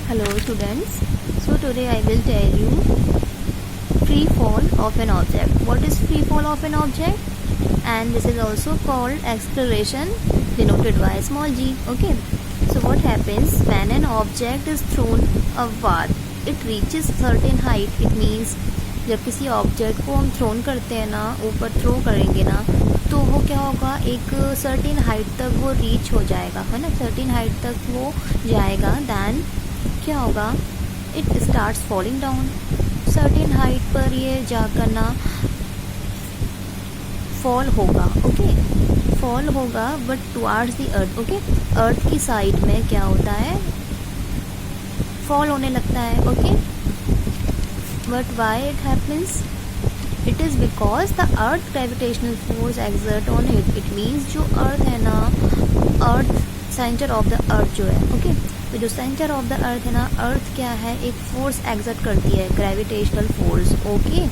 Hello students, so today I will tell you free fall of an object. What is free fall of an object? And this is also called acceleration denoted by small g. Okay, so what happens when an object is thrown upward? It reaches certain height. It means जब किसी object को हम throne करते हैं ना, ऊपर throw करेंगे ना, तो वो क्या होगा, एक सर्टेन हाइट तक वो रीच हो जाएगा, है ना, सर्टेन हाइट तक वो जाएगा. दैन क्या होगा, it starts falling down. Certain height पर ये जाकर ना फॉल होगा. ओके, फॉल होगा but towards the earth. Okay, earth की साइड में क्या होता है, फॉल होने लगता है. Okay, but why it happens? It is because the earth gravitational force exert on it. It means जो अर्थ है ना, अर्थ सेंटर ऑफ द अर्थ जो है, ओके, तो जो सेंटर ऑफ द अर्थ है ना, अर्थ क्या है, एक फोर्स एक्सर्ट करती है, ग्रेविटेशनल फोर्स. ओके,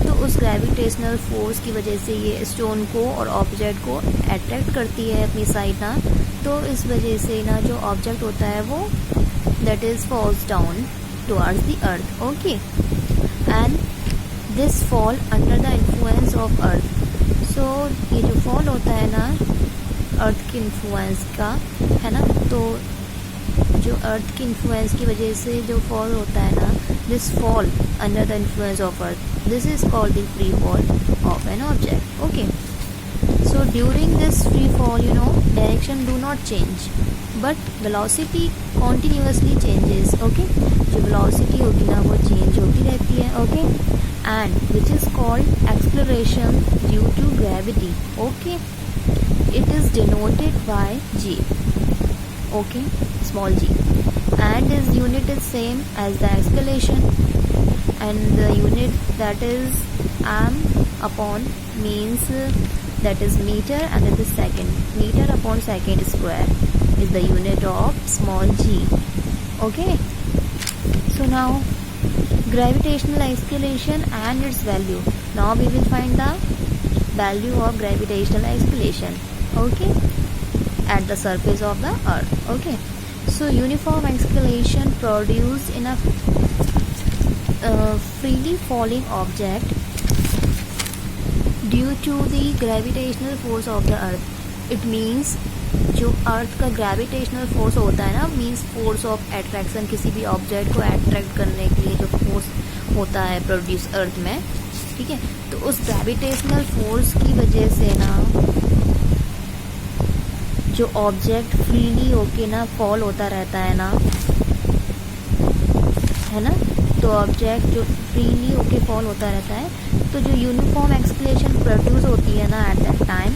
तो उस ग्रेविटेशनल फोर्स की वजह से ये स्टोन को और ऑब्जेक्ट को अट्रैक्ट करती है अपनी साइड ना. तो इस वजह से ना जो ऑब्जेक्ट होता है वो that is falls down towards the earth. Okay, and this fall under the influence of earth. So ये जो फॉल होता है ना अर्थ के इन्फ्लुएंस का, है ना, तो जो अर्थ की इन्फ्लुएंस की वजह से जो फॉल होता है ना, this fall under the influence of earth, this is called the free fall of an object. Okay, so during this free fall direction do not change but velocity continuously changes. Okay, जो velocity होगी ना वो change होती रहती है. Okay, and which is called acceleration due to gravity. Okay, it is denoted by g. Okay, small g, and its unit is same as the acceleration, and the unit that is m upon means that is meter, and it is second. Meter upon second square is the unit of small g. Okay, so now gravitational acceleration and its value. Now we will find the value of gravitational acceleration. Okay, at the surface of the earth. Okay, so uniform acceleration produced in a freely falling object due to the gravitational force of the earth. It means जो अर्थ का gravitational force होता है ना, means force of attraction, किसी भी object को attract करने के लिए जो फोर्स होता है प्रोड्यूस अर्थ में, ठीक है, तो उस ग्रेविटेशनल फोर्स की वजह से ना जो ऑब्जेक्ट फ्रीली होके ना फॉल होता रहता है ना, है ना, तो ऑब्जेक्ट जो फ्रीली होके फॉल होता रहता है, तो जो यूनिफॉर्म एक्सलेशन प्रोड्यूस होती है ना at that time,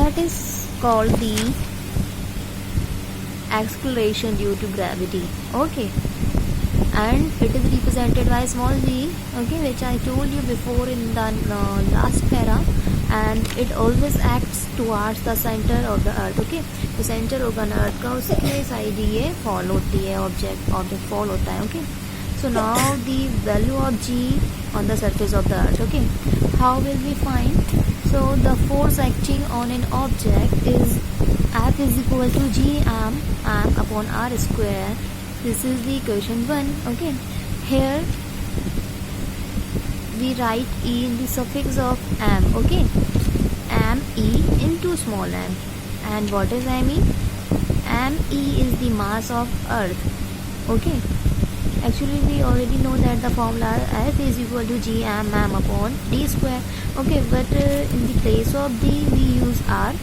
that is called the acceleration due to gravity. Okay, and it is represented by small g, okay, which I told you before in the last para, and it always acts towards the center of the earth. Okay, तो center होगा ना अर्थ का, उसके side ये fall होती है, object fall होता है. Okay, so now the value of g on the surface of the earth. Okay, how will we find? So the force acting on an object is F is equal to g m upon r square. This is the equation 1. Okay, here we write e in the suffix of m. Okay, m e into small m. And what is m e? M e is the mass of earth. Okay, actually we already know that the formula F is equal to g m upon d square. Okay, but in the place of d we use r.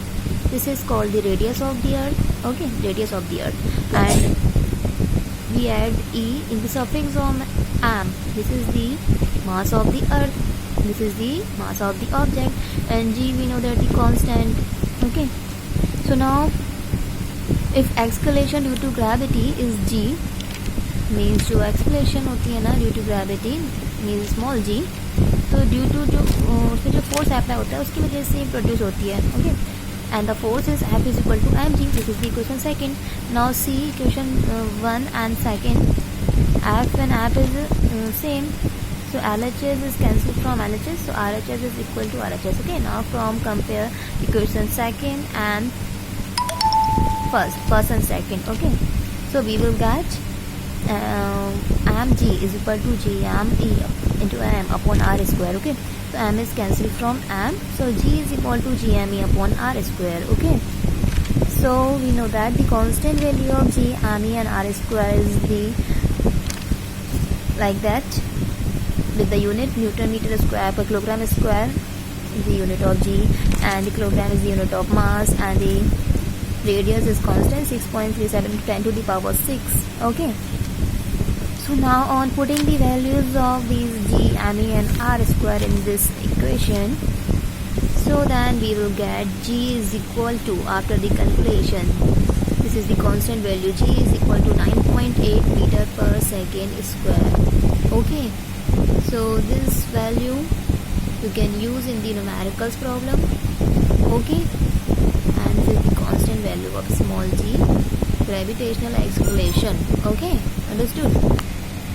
This is called the radius of the earth. Okay, radius of the earth, and we add e in the suffix of m. This is the mass of the earth, this is the mass of the object, and g we know that the constant. Okay, so now if acceleration due to gravity is g, means जो acceleration होती है ना due to gravity means small g, तो due to जो उसमें जो force apply होता है उसकी वजह से प्रोड्यूस होती है. Okay, and the force is F is equal to mg. This is the equation second. Now see equation 1 and second. F and F is same, so LHS is cancelled from LHS, so RHS is equal to RHS. Okay, now from compare equation second and first and second. Okay, so we will get am g is equal to g am e into m upon r square. Okay, so m is cancelled from m, so g is equal to g m e upon r square. Okay, so we know that the constant value of g m e and r square is the like that, with the unit Newton meter square per kilogram square is the unit of g, and the kilogram is the unit of mass, and the radius is constant 6.37 to 10 to the power 6. Okay, so now on putting the values of these g, m, e and r square in this equation, so then we will get g is equal to, after the calculation, this is the constant value, g is equal to 9.8 meter per second square. Okay, so this value you can use in the numericals problem. Okay, and this is the constant value of small g, gravitational acceleration. Okay, understood?